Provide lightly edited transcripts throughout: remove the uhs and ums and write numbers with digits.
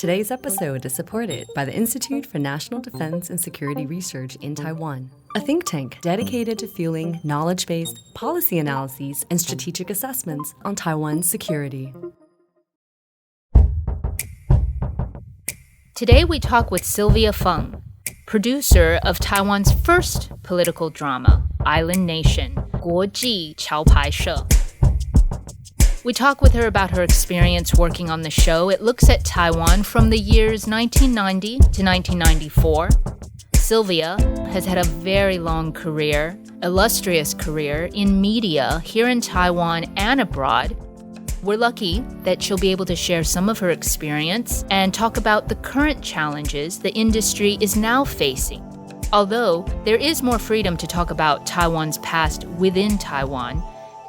Today's episode is supported by the Institute for National Defense and Security Research in Taiwan, a think tank dedicated to fueling knowledge-based policy analyses and strategic assessments on Taiwan's security. Today we talk with Sylvia Feng, producer of Taiwan's first political drama, Island Nation, 國際橋牌社. We talk with her about her experience working on the show. It looks at Taiwan from the years 1990 to 1994. Sylvia has had a very long career, illustrious career in media here in Taiwan and abroad. We're lucky that she'll be able to share some of her experience and talk about the current challenges the industry is now facing. Although there is more freedom to talk about Taiwan's past within Taiwan,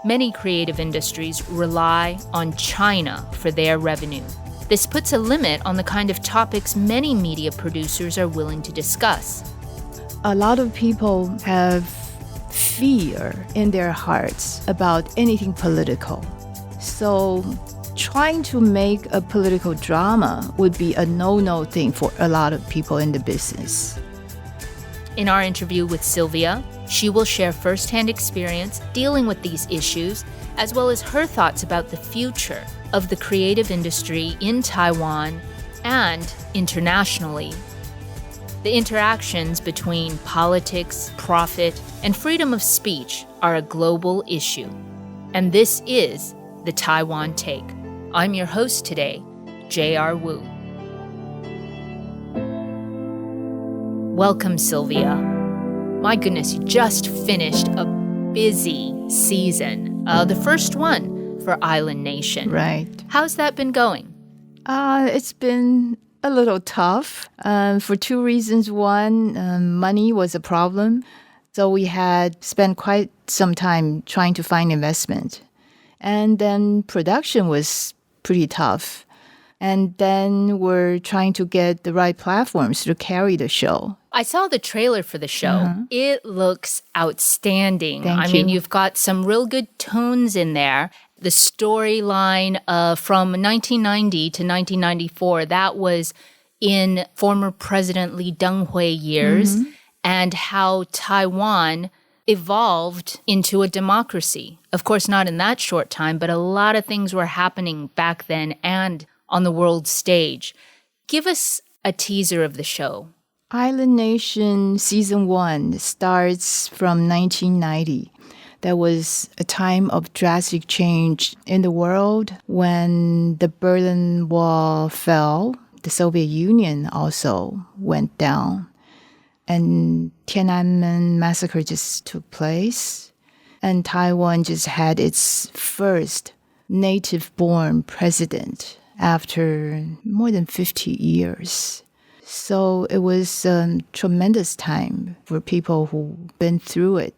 many creative industries rely on China for their revenue. This puts a limit on the kind of topics many media producers are willing to discuss. A lot of people have fear in their hearts about anything political. So trying to make a political drama would be a no-no thing for a lot of people in the business. In our interview with Sylvia, she will share firsthand experience dealing with these issues, as well as her thoughts about the future of the creative industry in Taiwan and internationally. The interactions between politics, profit, and freedom of speech are a global issue. And this is the Taiwan Take. I'm your host today, J.R. Wu. Welcome, Sylvia. My goodness, you just finished a busy season. The first one for Island Nation. Right. How's that been going? It's been a little tough for two reasons. One, money was a problem. So we had spent quite some time trying to find investment. And then production was pretty tough. And then we're trying to get the right platforms to carry the show. I saw the trailer for the show. Uh-huh. It looks outstanding. Thank you. mean, you've got some real good tones in there. The storyline from 1990 to 1994, that was in former President Lee Teng-hui years, and how Taiwan evolved into a democracy. Of course, not in that short time, but a lot of things were happening back then and on the world stage. Give us a teaser of the show. Island Nation Season 1 starts from 1990. That was a time of drastic change in the world when the Berlin Wall fell. The Soviet Union also went down. And Tiananmen massacre just took place. And Taiwan just had its first native-born president after more than 50 years. So it was a tremendous time for people who've been through it.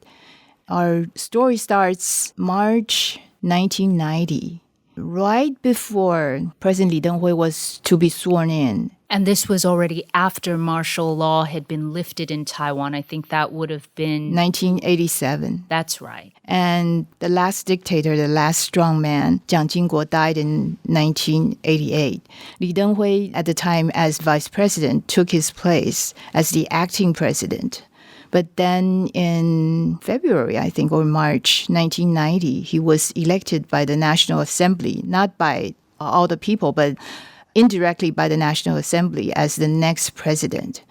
Our story starts March 1990, right before President Lee Teng-hui was to be sworn in. And this was already after martial law had been lifted in Taiwan. I think that would have been 1987. That's right. And the last dictator, the last strong man, Jiang Jingguo, died in 1988. Lee Teng-hui, at the time as vice president, took his place as the acting president. But then in February, I think, or March 1990, he was elected by the National Assembly, not by all the people, but indirectly by the National Assembly as the next president.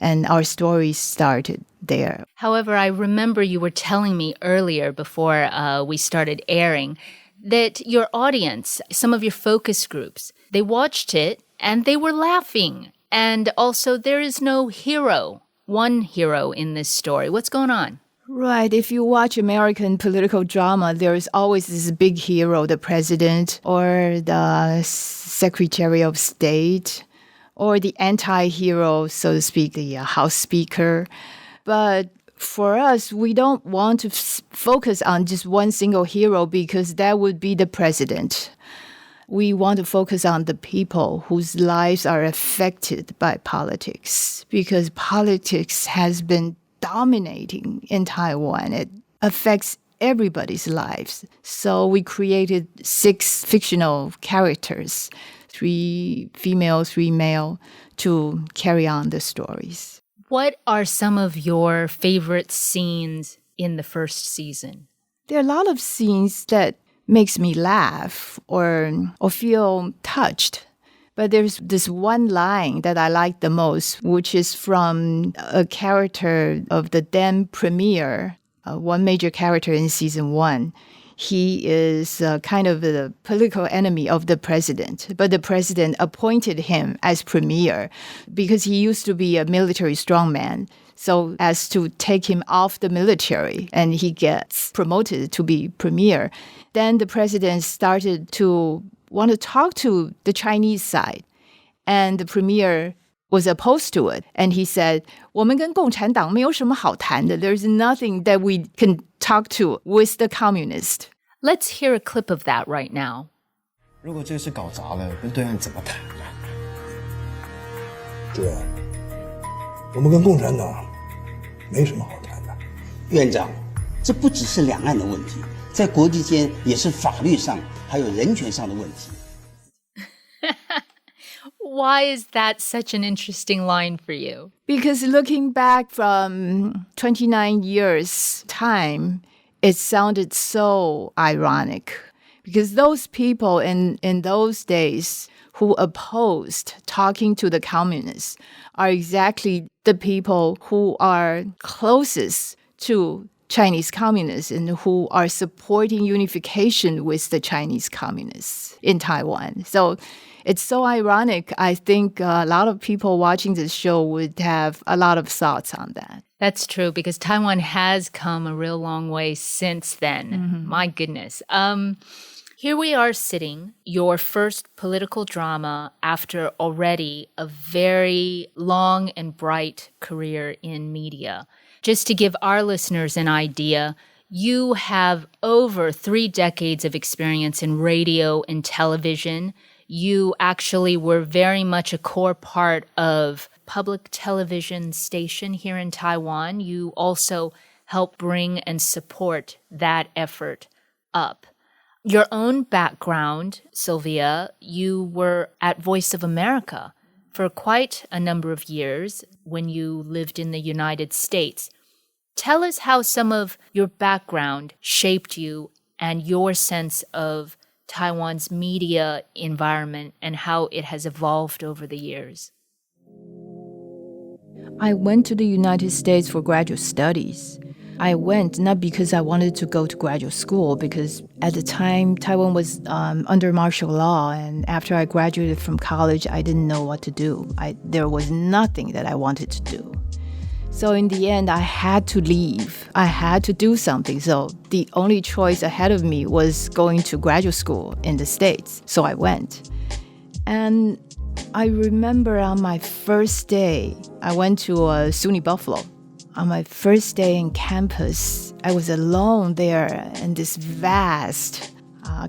And our story started there. However, I remember you were telling me earlier before we started airing that your audience, some of your focus groups, they watched it and they were laughing. And also there is no hero, one hero in this story. What's going on? Right. If you watch American political drama, there is always this big hero, the president or the Secretary of State or the anti-hero, so to speak, the House Speaker. But for us, we don't want to focus on just one single hero because that would be the president. We want to focus on the people whose lives are affected by politics because politics has been dominating in Taiwan. It affects everybody's lives. So we created 6 fictional characters 3 female, 3 male, to carry on the stories. What are some of your favorite scenes in the first season? There are a lot of scenes that makes me laugh or feel touched. But there's this one line that I like the most, which is from a character of the then premier, one major character in season 1. He is kind of the political enemy of the president, but the president appointed him as premier because he used to be a military strongman. So as to take him off the military, and he gets promoted to be premier. Then the president started to want to talk to the Chinese side, and the premier was opposed to it. And he said, 我们跟共产党没有什么好谈的. There's nothing that we can talk to with the communist. Let's hear a clip of that right now. 如果这事搞砸了，跟对岸怎么谈啊？主任，我们跟共产党没什么好谈的。院长，这不只是两岸的问题，在国际间也是法律上还有人权上的问题。Why is that such an interesting line for you? Because looking back from 29 years' time, it sounded so ironic. Because those people in those days who opposed talking to the communists are exactly the people who are closest to Chinese communists and who are supporting unification with the Chinese communists in Taiwan. So it's so ironic. I think a lot of people watching this show would have a lot of thoughts on that. That's true, because Taiwan has come a real long way since then. Mm-hmm. My goodness. Here we are sitting, your first political drama after already a very long and bright career in media. Just to give our listeners an idea, you have over 3 decades of experience in radio and television. You actually were very much a core part of public television station here in Taiwan. You also help bring and support that effort up. Your own background, Sylvia, you were at Voice of America for quite a number of years when you lived in the United States. Tell us how some of your background shaped you and your sense of Taiwan's media environment and how it has evolved over the years. I went to the United States for graduate studies. I went not because I wanted to go to graduate school, because at the time, Taiwan was under martial law, and after I graduated from college, I didn't know what to do. There was nothing that I wanted to do. So in the end, I had to leave. I had to do something. So the only choice ahead of me was going to graduate school in the States. So I went. And I remember on my first day, I went to SUNY Buffalo. On my first day in campus, I was alone there in this vast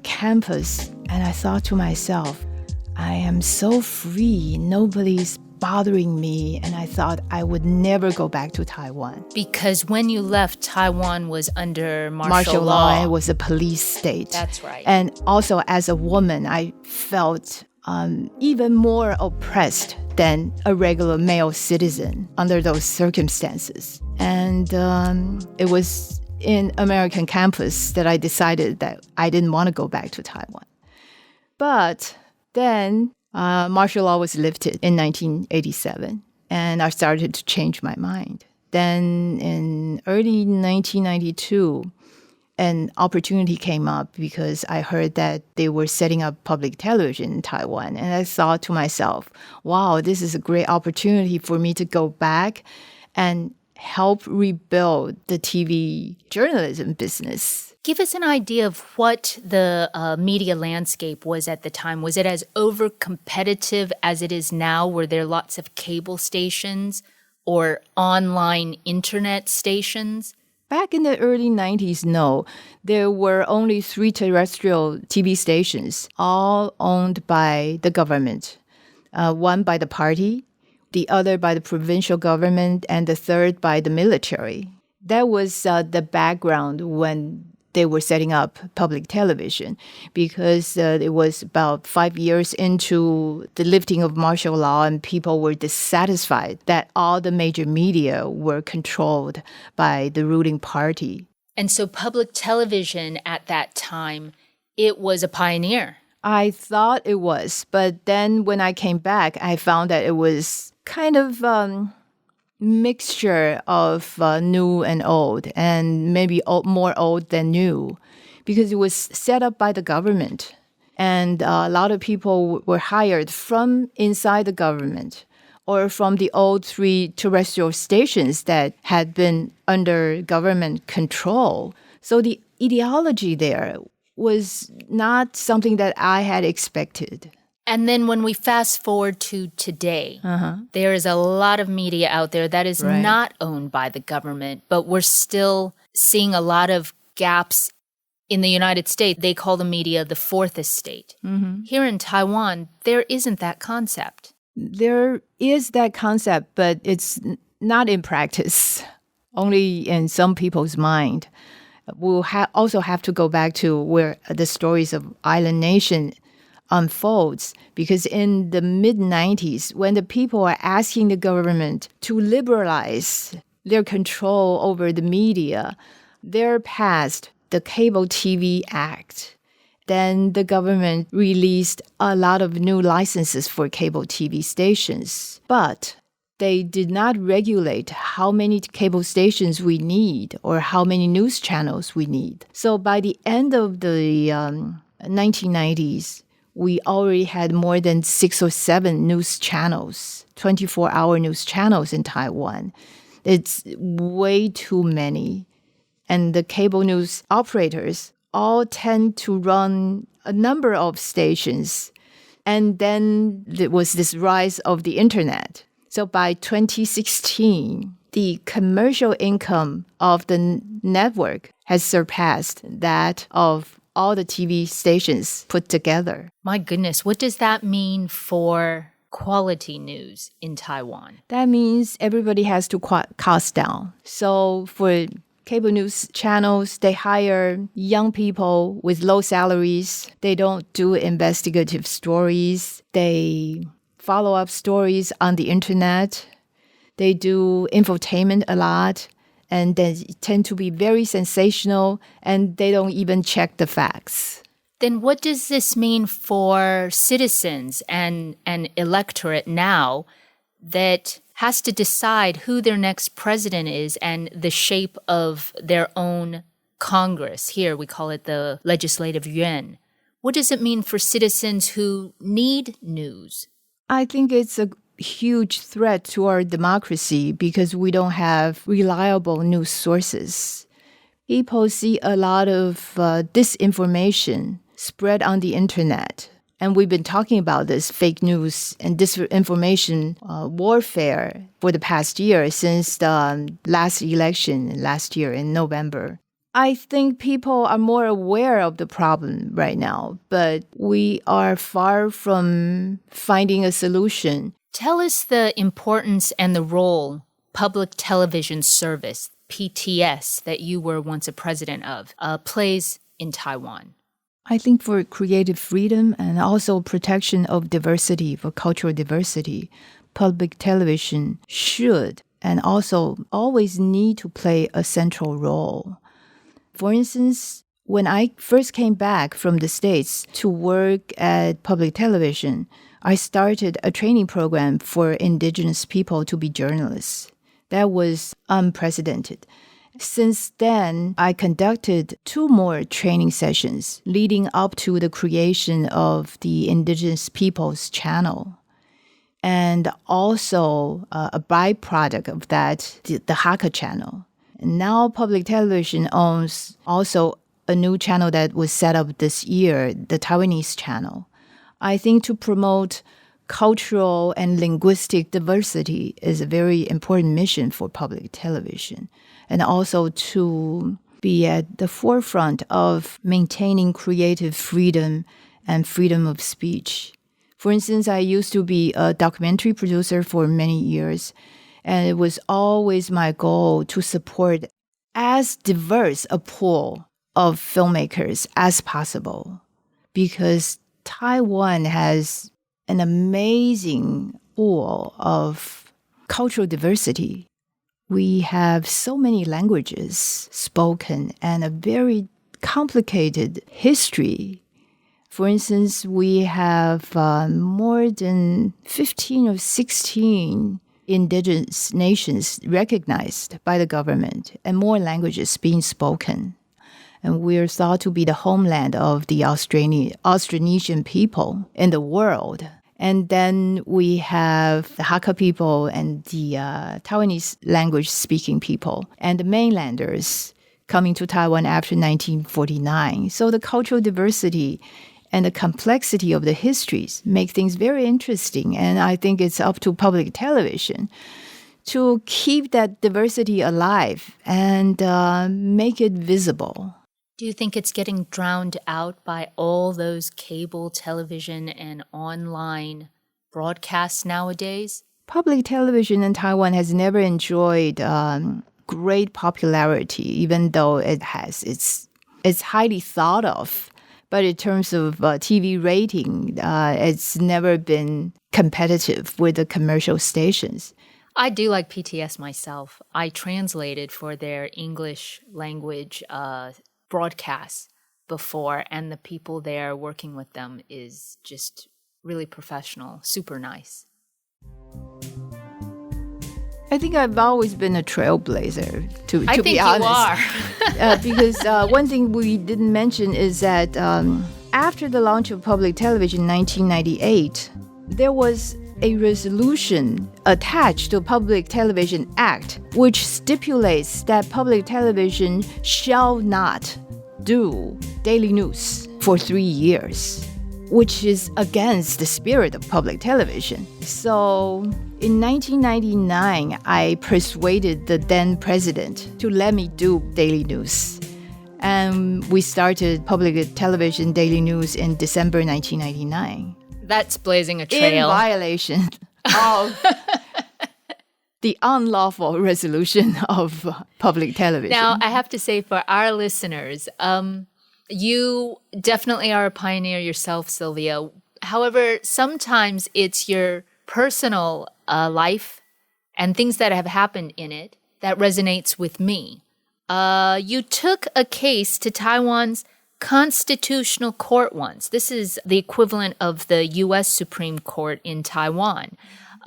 campus. And I thought to myself, I am so free. Nobody's bothering me. And I thought I would never go back to Taiwan. Because when you left, Taiwan was under martial law. It was a police state. That's right. And also as a woman, I felt even more oppressed than a regular male citizen under those circumstances. And it was in American campus that I decided that I didn't want to go back to Taiwan. But then martial law was lifted in 1987, and I started to change my mind. Then in early 1992, an opportunity came up because I heard that they were setting up public television in Taiwan. And I thought to myself, wow, this is a great opportunity for me to go back and help rebuild the TV journalism business. Give us an idea of what the media landscape was at the time. Was it as over-competitive as it is now? Were there lots of cable stations or online internet stations? Back in the early 90s, no. There were only 3 terrestrial TV stations, all owned by the government. One by the party, the other by the provincial government, and the third by the military. That was the background when they were setting up public television because it was about 5 years into the lifting of martial law and people were dissatisfied that all the major media were controlled by the ruling party. And so public television at that time, it was a pioneer. I thought it was, but then when I came back, I found that it was kind of mixture of new and old, and maybe more old than new, because it was set up by the government. And a lot of people were hired from inside the government or from the old 3 terrestrial stations that had been under government control. So the ideology there was not something that I had expected. And then when we fast forward to today, there is a lot of media out there that is not owned by the government, but we're still seeing a lot of gaps in the United States. They call the media the fourth estate. Here in Taiwan, there isn't that concept. There is that concept, but it's not in practice, only in some people's mind. We'll also have to go back to where the stories of Island Nation unfolds, because in the mid-90s, when the people are asking the government to liberalize their control over the media, they're passed the Cable TV Act. Then the government released a lot of new licenses for cable TV stations, but they did not regulate how many cable stations we need or how many news channels we need. So by the end of the 1990s, we already had more than 6 or 7 news channels, 24-hour news channels in Taiwan. It's way too many. And the cable news operators all tend to run a number of stations. And then there was this rise of the internet. So by 2016, the commercial income of the network has surpassed that of all the TV stations put together. My goodness, what does that mean for quality news in Taiwan? That means everybody has to cost down. So for cable news channels, they hire young people with low salaries. They don't do investigative stories. They follow up stories on the internet. They do infotainment a lot. And they tend to be very sensational, and they don't even check the facts. Then what does this mean for citizens and an electorate now that has to decide who their next president is and the shape of their own Congress? Here we call it the Legislative Yuan. What does it mean for citizens who need news? I think it's a huge threat to our democracy because we don't have reliable news sources. People see a lot of disinformation spread on the internet. And we've been talking about this fake news and disinformation warfare for the past year since the last election last year in November. I think people are more aware of the problem right now, but we are far from finding a solution. Tell us the importance and the role Public Television Service, PTS, that you were once a president of, plays in Taiwan. I think for creative freedom and also protection of diversity, for cultural diversity, public television should and also always need to play a central role. For instance, when I first came back from the States to work at public television, I started a training program for indigenous people to be journalists. That was unprecedented. Since then, I conducted 2 more training sessions leading up to the creation of the Indigenous Peoples Channel. And also a byproduct of that, the Hakka Channel. And now public television owns also a new channel that was set up this year, the Taiwanese Channel. I think to promote cultural and linguistic diversity is a very important mission for public television, and also to be at the forefront of maintaining creative freedom and freedom of speech. For instance, I used to be a documentary producer for many years, and it was always my goal to support as diverse a pool of filmmakers as possible because Taiwan has an amazing pool of cultural diversity. We have so many languages spoken and a very complicated history. For instance, we have more than 15 or 16 indigenous nations recognized by the government and more languages being spoken. And we're thought to be the homeland of the Austronesian people in the world. And then we have the Hakka people and the Taiwanese language-speaking people and the mainlanders coming to Taiwan after 1949. So the cultural diversity and the complexity of the histories make things very interesting. And I think it's up to public television to keep that diversity alive and make it visible. Do you think it's getting drowned out by all those cable television and online broadcasts nowadays? Public television in Taiwan has never enjoyed great popularity, even though it has. It's highly thought of. But in terms of TV rating, it's never been competitive with the commercial stations. I do like PTS myself. I translated for their English language broadcasts before, and the people there working with them is just really professional, super nice. I think I've always been a trailblazer, to be honest. You are. Because one thing we didn't mention is that after the launch of public television in 1998, there was a resolution attached to the Public Television Act, which stipulates that public television shall not do daily news for 3 years, which is against the spirit of public television. So in 1999, I persuaded the then president to let me do daily news. And we started public television daily news in December 1999. That's blazing a trail. In violation of the unlawful resolution of public television. Now, I have to say for our listeners, you definitely are a pioneer yourself, Sylvia. However, sometimes it's your personal life and things that have happened in it that resonates with me. You took a case to Taiwan's Constitutional Court once. This is the equivalent of the U.S. Supreme Court in Taiwan.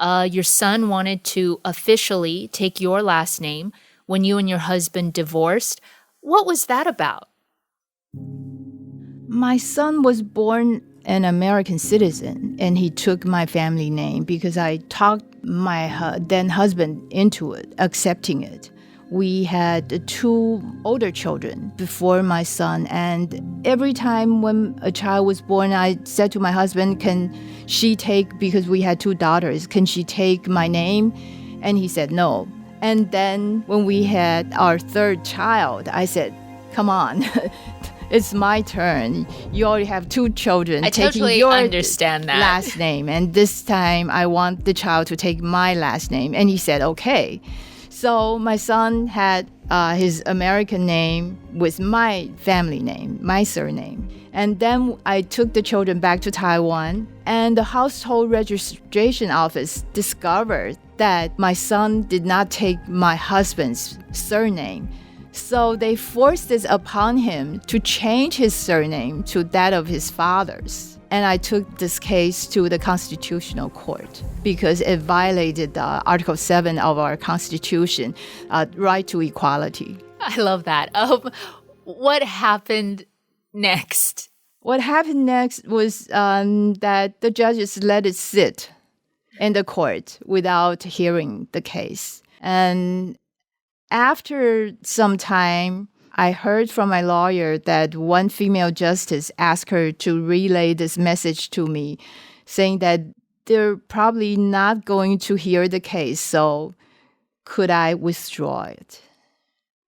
Your son wanted to officially take your last name when you and your husband divorced. What was that about? My son was born an American citizen, and he took my family name because I talked my then husband into it, accepting it. We had 2 older children before my son, and every time when a child was born, I said to my husband, can she take, because we had 2 daughters, can she take my name? And he said no. And then when we had our 3rd child, I said, come on, it's my turn. You already have 2 children taking your understand that. last name. And this time I want the child to take my last name. And he said, okay. So my son had his American name with my family name, my surname. And then I took the children back to Taiwan, and the household registration office discovered that my son did not take my husband's surname. So they forced it upon him to change his surname to that of his father's. And I took this case to the Constitutional Court because it violated Article 7 of our Constitution, right to equality. I love that. What happened next? What happened next was that the judges let it sit in the court without hearing the case. And after some time, I heard from my lawyer that one female justice asked her to relay this message to me, saying that they're probably not going to hear the case, so could I withdraw it?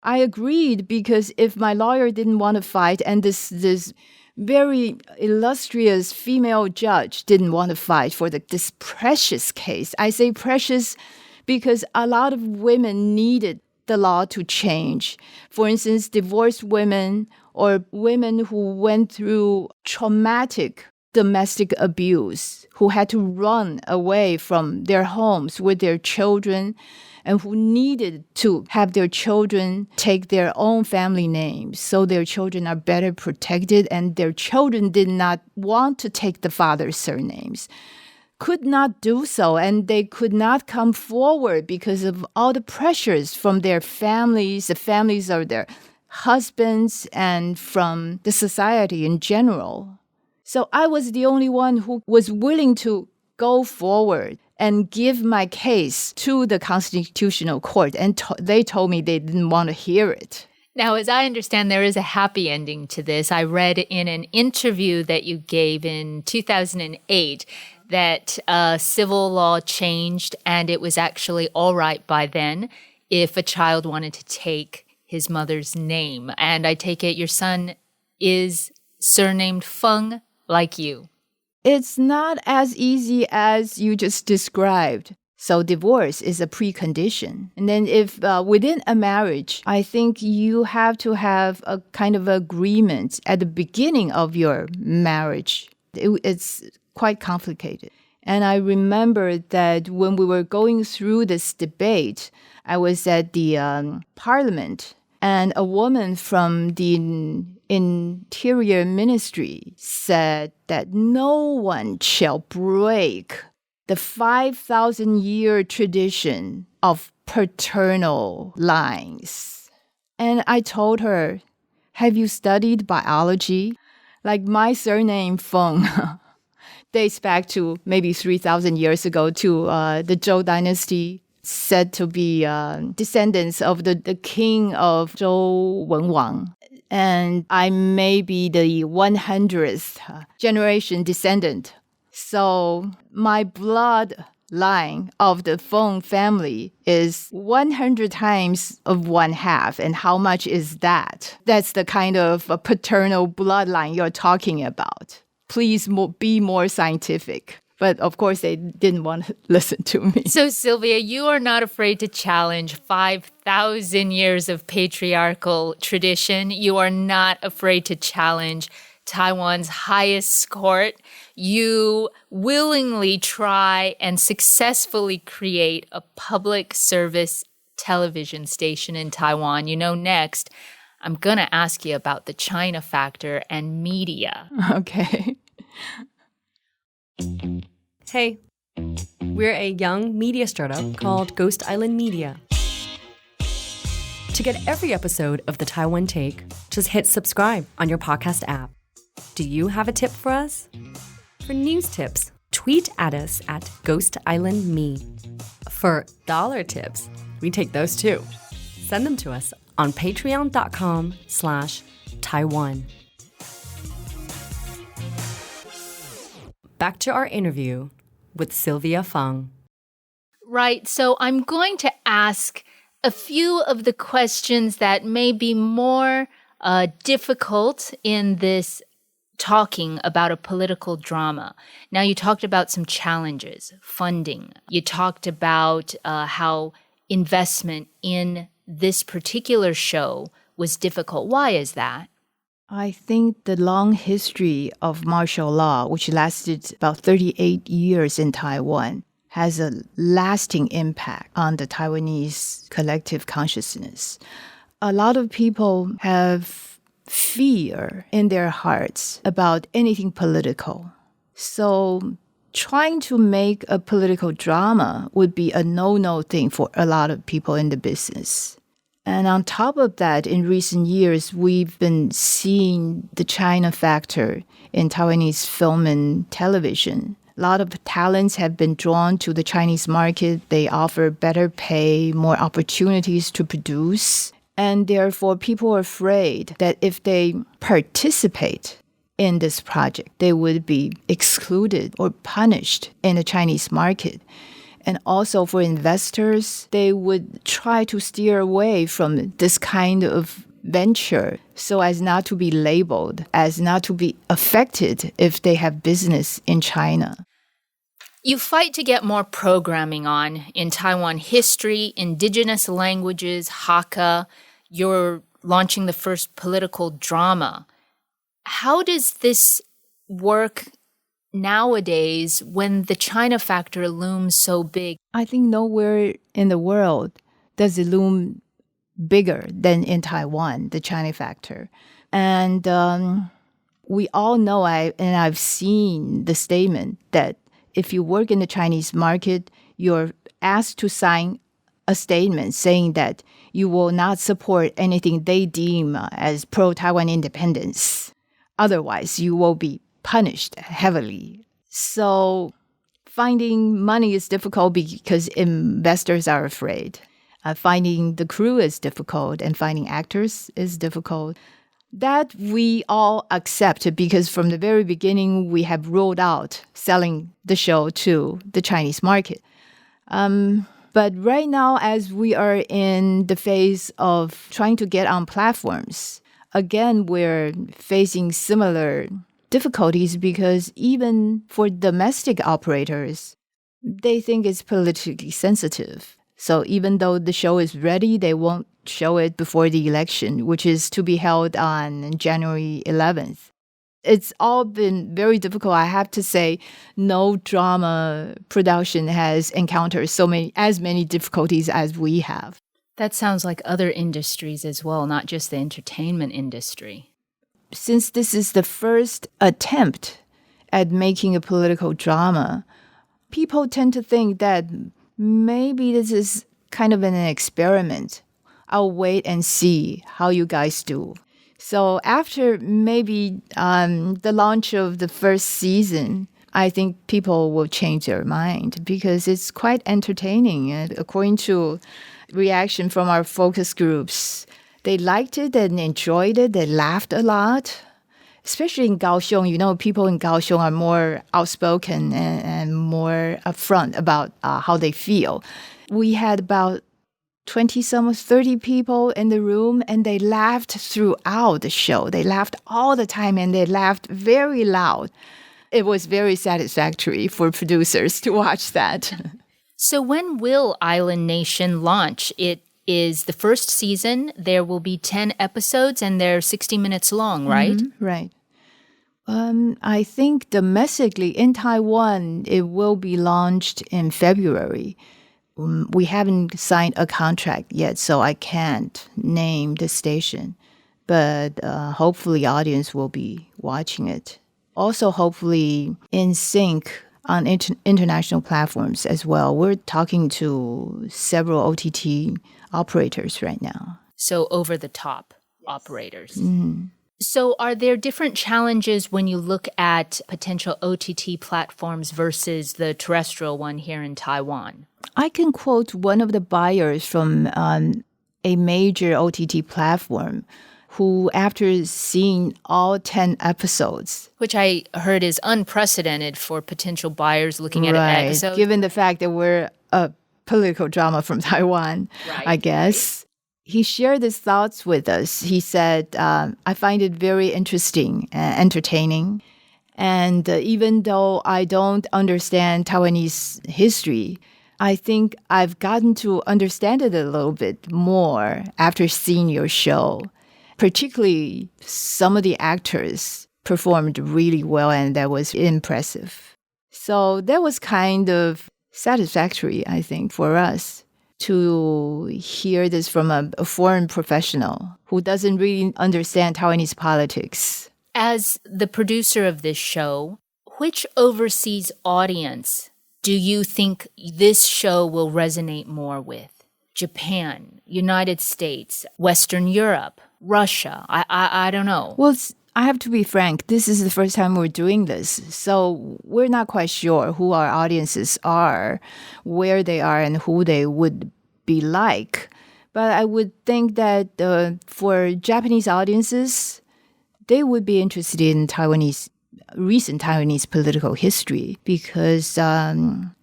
I agreed because if my lawyer didn't want to fight and this very illustrious female judge didn't want to fight for this precious case, I say precious because a lot of women needed the law to change. For instance, divorced women or women who went through traumatic domestic abuse, who had to run away from their homes with their children, and who needed to have their children take their own family names so their children are better protected, and their children did not want to take the father's surnames, could not do so, and they could not come forward because of all the pressures from their families, the families of their husbands, and from the society in general. So I was the only one who was willing to go forward and give my case to the Constitutional Court, and they told me they didn't want to hear it. Now, as I understand, there is a happy ending to this. I read in an interview that you gave in 2008 that civil law changed, and it was actually all right by then if a child wanted to take his mother's name. And I take it your son is surnamed Feng, like you. It's not as easy as you just described. So divorce is a precondition. And then if within a marriage, I think you have to have a kind of agreement at the beginning of your marriage. It's quite complicated. And I remember that when we were going through this debate, I was at the parliament, and a woman from the Interior Ministry said that no one shall break the 5,000-year tradition of paternal lines. And I told her, have you studied biology? Like my surname, Feng, dates back to maybe 3,000 years ago to the Zhou dynasty, said to be descendants of the king of Zhou Wenwang. And I may be the 100th generation descendant. So my bloodline of the Feng family is 100 times of 1/2. And how much is that? That's the kind of paternal bloodline you're talking about. Please be more scientific. But of course, they didn't want to listen to me. So, Sylvia, you are not afraid to challenge 5,000 years of patriarchal tradition. You are not afraid to challenge Taiwan's highest court. You willingly try and successfully create a public service television station in Taiwan. You know, next, I'm going to ask you about the China factor and media. Okay. Hey, we're a young media startup called Ghost Island Media. To get every episode of the Taiwan Take, just hit subscribe on your podcast app. Do you have a tip for us? For news tips, tweet at us at Ghost Island Me. For dollar tips, we take those too. Send them to us on patreon.com/Taiwan. Back to our interview with Sylvia Feng. Right, so I'm going to ask a few of the questions that may be more difficult in this talking about a political drama. Now, you talked about some challenges, funding. You talked about how investment in this particular show was difficult. Why is that? I think the long history of martial law, which lasted about 38 years in Taiwan, has a lasting impact on the Taiwanese collective consciousness. A lot of people have fear in their hearts about anything political. So trying to make a political drama would be a no-no thing for a lot of people in the business. And on top of that, in recent years, we've been seeing the China factor in Taiwanese film and television. A lot of talents have been drawn to the Chinese market. They offer better pay, more opportunities to produce. And therefore, people are afraid that if they participate in this project, they would be excluded or punished in the Chinese market. And also for investors, they would try to steer away from this kind of venture so as not to be labeled, as not to be affected if they have business in China. You fight to get more programming on in Taiwan history, indigenous languages, Hakka. You're launching the first political drama. How does this work nowadays when the China factor looms so big? I think nowhere in the world does it loom bigger than in Taiwan, the China factor. And we all know, I've seen the statement that if you work in the Chinese market, you're asked to sign a statement saying that you will not support anything they deem as pro-Taiwan independence. Otherwise, you will be punished heavily. So finding money is difficult because investors are afraid. Finding the crew is difficult, and finding actors is difficult. That we all accept because from the very beginning, we have rolled out selling the show to the Chinese market. But right now, as we are in the phase of trying to get on platforms, again, we're facing similar difficulties because even for domestic operators, they think it's politically sensitive. So even though the show is ready, they won't show it before the election, which is to be held on January 11th. It's all been very difficult. I have to say, no drama production has encountered as many difficulties as we have. That sounds like other industries as well, not just the entertainment industry. Since this is the first attempt at making a political drama, people tend to think that maybe this is kind of an experiment. I'll wait and see how you guys do. So after maybe the launch of the first season, I think people will change their mind because it's quite entertaining. And according to reaction from our focus groups, they liked it and enjoyed it. They laughed a lot. Especially in Kaohsiung, people in Kaohsiung are more outspoken and more upfront about how they feel. We had about 30 people in the room, and they laughed throughout the show. They laughed all the time, and they laughed very loud. It was very satisfactory for producers to watch that. So when will Island Nation launch? It is the first season. There will be 10 episodes, and they're 60 minutes long, right? Mm-hmm, right. I think domestically in Taiwan, it will be launched in February. We haven't signed a contract yet, so I can't name the station. But hopefully audience will be watching it. Also, hopefully in sync on international platforms as well. We're talking to several OTT operators right now. So over-the-top operators. Mm-hmm. So are there different challenges when you look at potential OTT platforms versus the terrestrial one here in Taiwan? I can quote one of the buyers from a major OTT platform who, after seeing all 10 episodes, which I heard is unprecedented for potential buyers looking at an episode. Given the fact that we're a political drama from Taiwan, I guess. He shared his thoughts with us. He said, I find it very interesting and entertaining. And even though I don't understand Taiwanese history, I think I've gotten to understand it a little bit more after seeing your show. Particularly, some of the actors performed really well, and that was impressive. So that was kind of satisfactory, I think, for us to hear this from a foreign professional who doesn't really understand Taiwanese politics. As the producer of this show, which overseas audience do you think this show will resonate more with? Japan, United States, Western Europe, Russia? I don't know. Well, I have to be frank. This is the first time we're doing this. So we're not quite sure who our audiences are, where they are, and who they would be like. But I would think that for Japanese audiences, they would be interested in recent Taiwanese political history because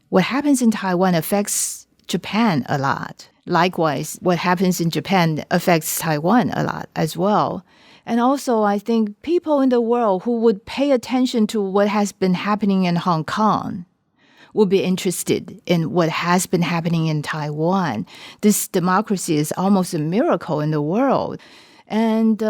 what happens in Taiwan affects Japan a lot. Likewise, what happens in Japan affects Taiwan a lot as well. And also, I think people in the world who would pay attention to what has been happening in Hong Kong would be interested in what has been happening in Taiwan. This democracy is almost a miracle in the world. And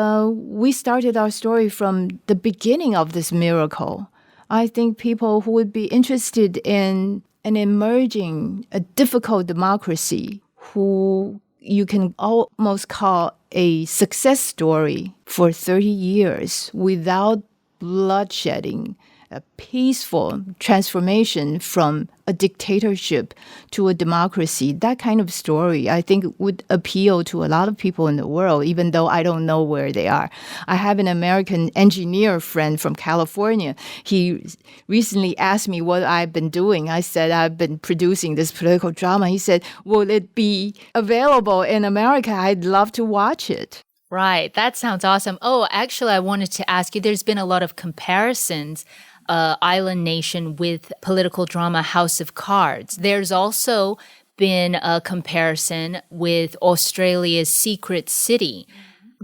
we started our story from the beginning of this miracle. I think people who would be interested in an emerging, a difficult democracy, who you can almost call a success story for 30 years without bloodshedding, a peaceful transformation from a dictatorship to a democracy. That kind of story, I think, would appeal to a lot of people in the world, even though I don't know where they are. I have an American engineer friend from California. He recently asked me what I've been doing. I said, I've been producing this political drama. He said, will it be available in America? I'd love to watch it. Right. That sounds awesome. Oh, actually, I wanted to ask you, there's been a lot of comparisons, Island Nation with political drama House of Cards. There's also been a comparison with Australia's Secret City.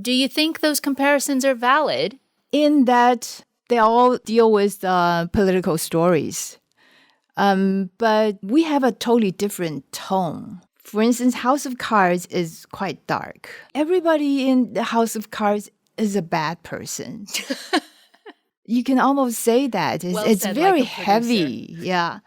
Do you think those comparisons are valid? In that they all deal with political stories. But we have a totally different tone. For instance, House of Cards is quite dark. Everybody in the House of Cards is a bad person. You can almost say that. It's very like heavy. Yeah.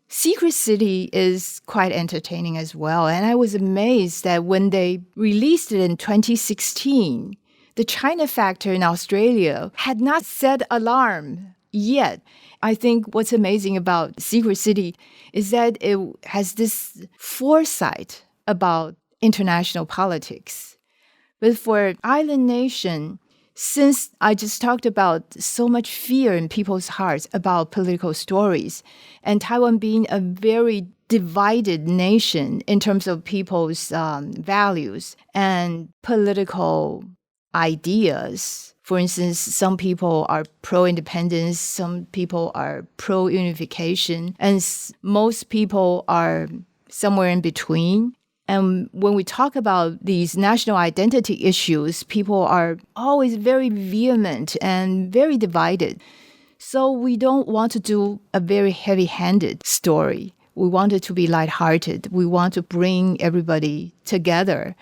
Secret City is quite entertaining as well. And I was amazed that when they released it in 2016, the China factor in Australia had not set alarm yet. I think what's amazing about Secret City is that it has this foresight about international politics. But for Island Nation, since I just talked about so much fear in people's hearts about political stories, and Taiwan being a very divided nation in terms of people's values and political ideas. For instance, some people are pro-independence, some people are pro-unification, and most people are somewhere in between. And when we talk about these national identity issues, people are always very vehement and very divided. So we don't want to do a very heavy-handed story. We want it to be lighthearted. We want to bring everybody together,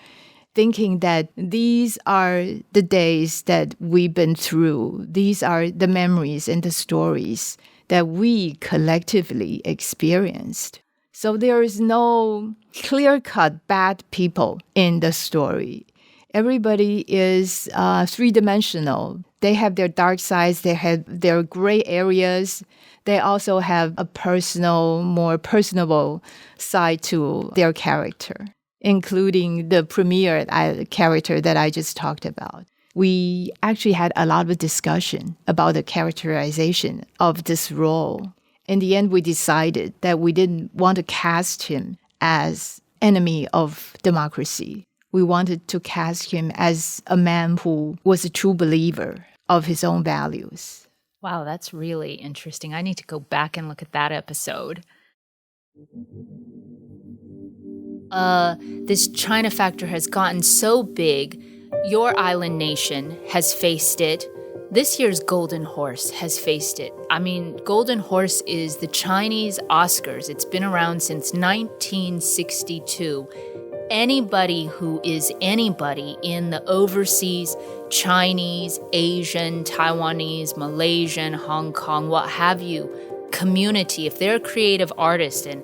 thinking that these are the days that we've been through. These are the memories and the stories that we collectively experienced. So there is no clear-cut bad people in the story. Everybody is three-dimensional. They have their dark sides. They have their gray areas. They also have a personal, more personable side to their character, including the premier character that I just talked about. We actually had a lot of discussion about the characterization of this role. In the end, we decided that we didn't want to cast him as enemy of democracy. We wanted to cast him as a man who was a true believer of his own values. Wow, that's really interesting. I need to go back and look at that episode. This China factor has gotten so big. Your Island Nation has faced it. This year's Golden Horse has faced it. I mean, Golden Horse is the Chinese Oscars. It's been around since 1962. Anybody who is anybody in the overseas Chinese, Asian, Taiwanese, Malaysian, Hong Kong, what have you, community, if they're a creative artist, an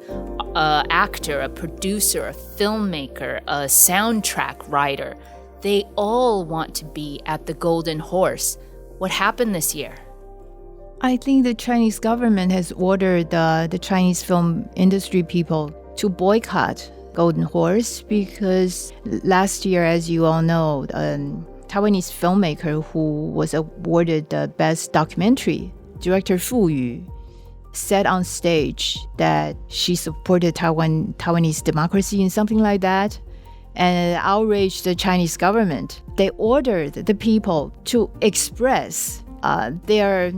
actor, a producer, a filmmaker, a soundtrack writer, they all want to be at the Golden Horse. What happened this year? I think the Chinese government has ordered the Chinese film industry people to boycott Golden Horse because last year, as you all know, Taiwanese filmmaker who was awarded the best documentary, director Fu Yu, said on stage that she supported Taiwanese democracy and something like that, and outraged the Chinese government. They ordered the people to express their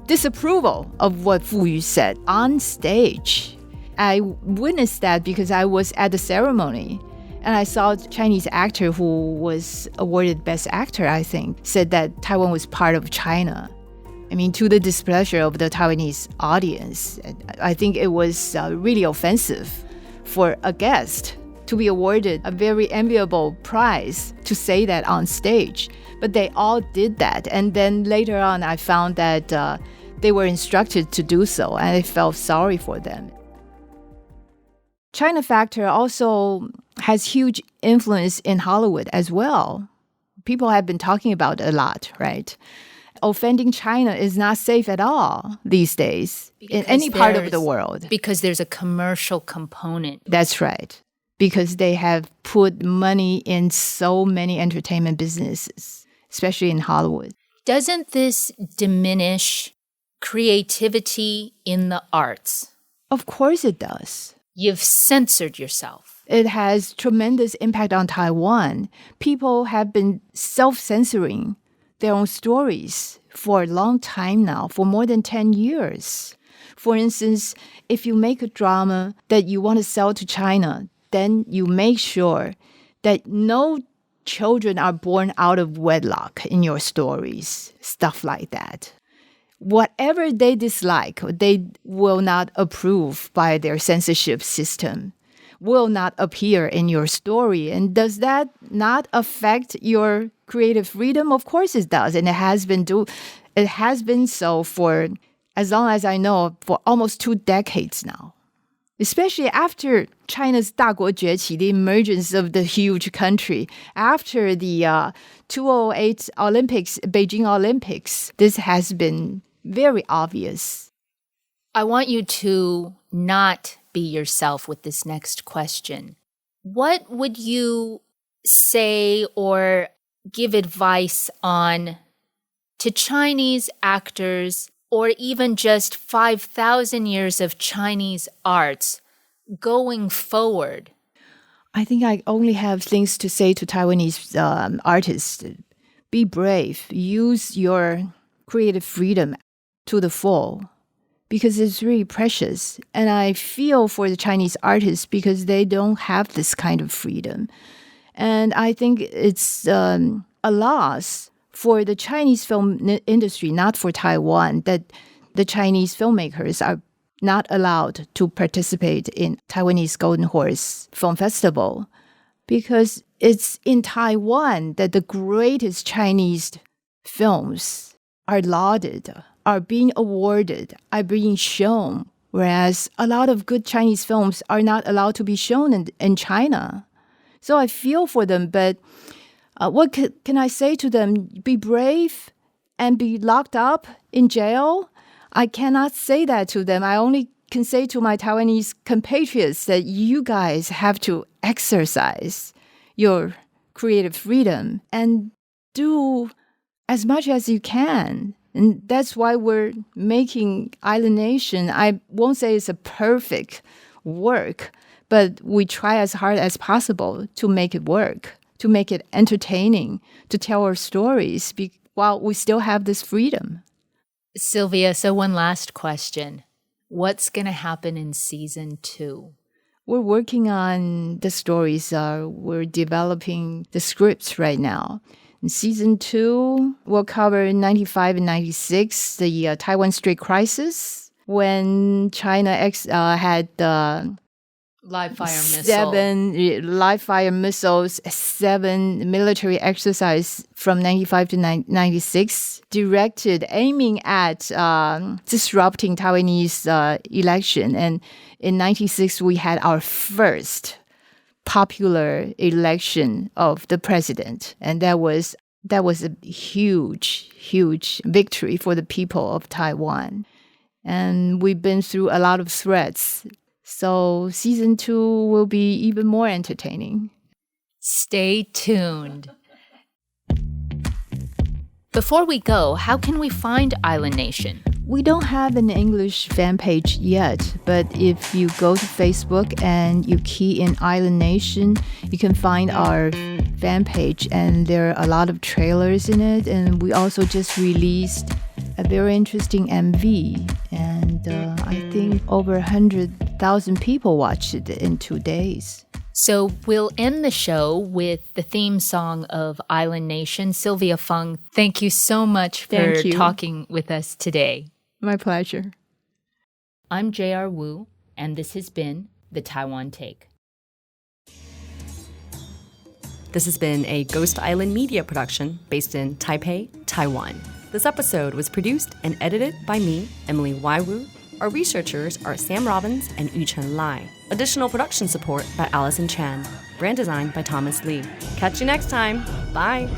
disapproval of what Fu Yu said on stage. I witnessed that because I was at the ceremony, and I saw a Chinese actor who was awarded Best Actor, I think, said that Taiwan was part of China. I mean, to the displeasure of the Taiwanese audience. I think it was really offensive for a guest to be awarded a very enviable prize to say that on stage. But they all did that. And then later on, I found that they were instructed to do so, and I felt sorry for them. China factor also has huge influence in Hollywood as well. People have been talking about it a lot, right? Offending China is not safe at all these days in any part of the world. Because there's a commercial component. That's right. Because they have put money in so many entertainment businesses, especially in Hollywood. Doesn't this diminish creativity in the arts? Of course it does. You've censored yourself. It has tremendous impact on Taiwan. People have been self-censoring their own stories for a long time now, for more than 10 years. For instance, if you make a drama that you want to sell to China, then you make sure that no children are born out of wedlock in your stories, stuff like that. Whatever they dislike, they will not approve by their censorship system, will not appear in your story. And does that not affect your creative freedom? Of course it does. And it has been so for, as long as I know, for almost 2 decades now. Especially after China's 大国崛起, the emergence of the huge country, after the 2008 Olympics, Beijing Olympics, this has been very obvious. I want you to not be yourself with this next question. What would you say or give advice on to Chinese actors or even just 5,000 years of Chinese arts going forward? I think I only have things to say to Taiwanese artists. Be brave. Use your creative freedom to the full, because it's really precious. And I feel for the Chinese artists because they don't have this kind of freedom. And I think it's a loss for the Chinese film industry, not for Taiwan, that the Chinese filmmakers are not allowed to participate in Taiwanese Golden Horse Film Festival, because it's in Taiwan that the greatest Chinese films are lauded, are being awarded, are being shown, whereas a lot of good Chinese films are not allowed to be shown in China. So I feel for them, but what can I say to them? Be brave and be locked up in jail? I cannot say that to them. I only can say to my Taiwanese compatriots that you guys have to exercise your creative freedom and do as much as you can. And that's why we're making Island Nation. I won't say it's a perfect work, but we try as hard as possible to make it work, to make it entertaining, to tell our stories while we still have this freedom. Sylvia, so one last question. What's going to happen in season 2? We're working on the stories. We're developing the scripts right now. In season 2, we'll cover 95 and 96, the Taiwan Strait crisis, when China had live fire missile. 7 live fire missiles, 7 military exercises from 95 to 96, directed, aiming at disrupting Taiwanese election. And in 96, we had our first popular election of the president. And that was a huge victory for the people of Taiwan. And we've been through a lot of threats. So season 2 will be even more entertaining. Stay tuned. Before we go, how can we find Island Nation? We don't have an English fan page yet, but if you go to Facebook and you key in Island Nation, you can find our fan page, and there are a lot of trailers in it. And we also just released a very interesting MV, and I think over 100,000 people watched it in 2 days. So we'll end the show with the theme song of Island Nation. Sylvia Feng, thank you so much for talking with us today. My pleasure. I'm J.R. Wu, and this has been the Taiwan Take. This has been a Ghost Island media production based in Taipei, Taiwan. This episode was produced and edited by me, Emily Waiwu. Our researchers are Sam Robbins and Yuchen Lai. Additional production support by Allison Chan. Brand design by Thomas Lee. Catch you next time. Bye.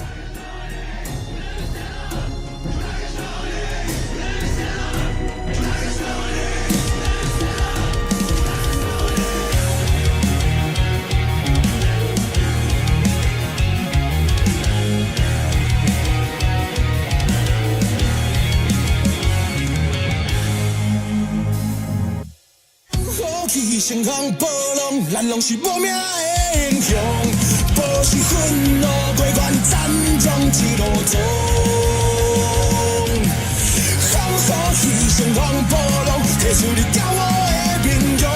去成行暴浪，咱拢是无名的英雄，不是愤怒过关，站将一路走。喊好去成行暴浪，提出你骄傲的面容。